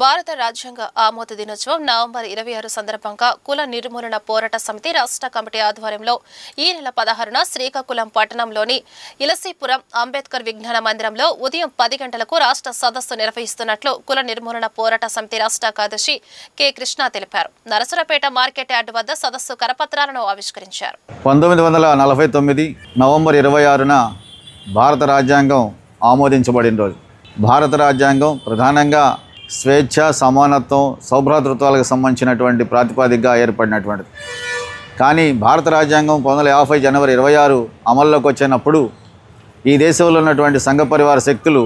భారత రాజ్యాంగ ఆమోద దినోత్సవం నవంబర్ 26 సందర్భంగా కుల నిర్మూలన పోరాట సమితి రాష్ట్ర కమిటీ ఆధ్వర్యంలో ఈ నెల 16న శ్రీకాకుళం పట్టణంలోని ఇలసీపురం అంబేద్కర్ విజ్ఞాన మందిరంలో ఉదయం 10 గంటలకు రాష్ట్ర సదస్సు నిర్వహిస్తున్నట్లు కుల నిర్మూలన పోరాట సమితి రాష్ట్ర కార్యదర్శి కె కృష్ణ తెలిపారు. నరసరావుపేట మార్కెట్ యార్డు వద్ద సదస్సు కరపత్రాలను ఆవిష్కరించారు. 1949 నవంబర్ 26న భారత రాజ్యాంగం ఆమోదించబడిన రోజు. భారత రాజ్యాంగం ప్రధానంగా స్వేచ్ఛ, సమానత్వం, సౌభ్రాతృత్వాలకు సంబంధించినటువంటి ప్రాతిపదికగా ఏర్పడినటువంటిది. కానీ భారత రాజ్యాంగం 1950 జనవరి 26 అమల్లోకి వచ్చినప్పుడు ఈ దేశంలో ఉన్నటువంటి సంఘ పరివార శక్తులు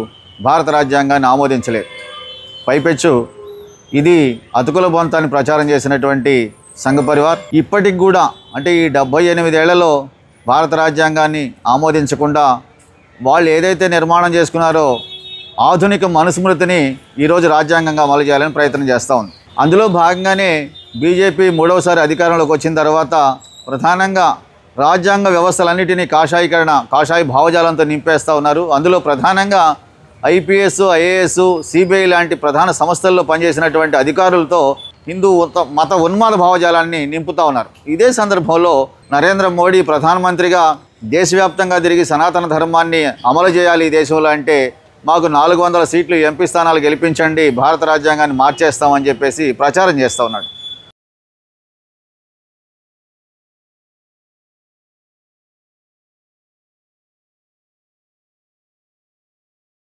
భారత రాజ్యాంగాన్ని ఆమోదించలేదు. పైపెచ్చు ఇది అతుకుల బొంతాన్ని ప్రచారం చేసినటువంటి సంఘ పరివార్ ఇప్పటికి కూడా అంటే ఈ 78 ఏళ్లలో భారత రాజ్యాంగాన్ని ఆమోదించకుండా వాళ్ళు ఏదైతే నిర్మాణం చేసుకున్నారో ఆధునిక మనుస్మృతిని ఈరోజు రాజ్యాంగంగా అమలు చేయాలని ప్రయత్నం చేస్తూ ఉంది. అందులో భాగంగానే బీజేపీ మూడవసారి అధికారంలోకి వచ్చిన తర్వాత ప్రధానంగా రాజ్యాంగ వ్యవస్థలన్నిటినీ కాషాయ భావజాలంతో నింపేస్తూ ఉన్నారు. అందులో ప్రధానంగా ఐపీఎస్, ఐఏఎస్, సిబిఐ లాంటి ప్రధాన సంస్థల్లో పనిచేసినటువంటి అధికారులతో హిందూ మత ఉన్మాద భావజాలాన్ని నింపుతూ ఉన్నారు. ఇదే సందర్భంలో నరేంద్ర మోడీ ప్రధానమంత్రిగా దేశవ్యాప్తంగా తిరిగి సనాతన ధర్మాన్ని అమలు చేయాలి ఈ దేశంలో అంటే మాకు 400 సీట్లు ఎంపీ స్థానాలు గెలిపించండి, భారత రాజ్యాంగాన్ని మార్చేస్తామని చెప్పేసి ప్రచారం చేస్తూ ఉన్నాడు.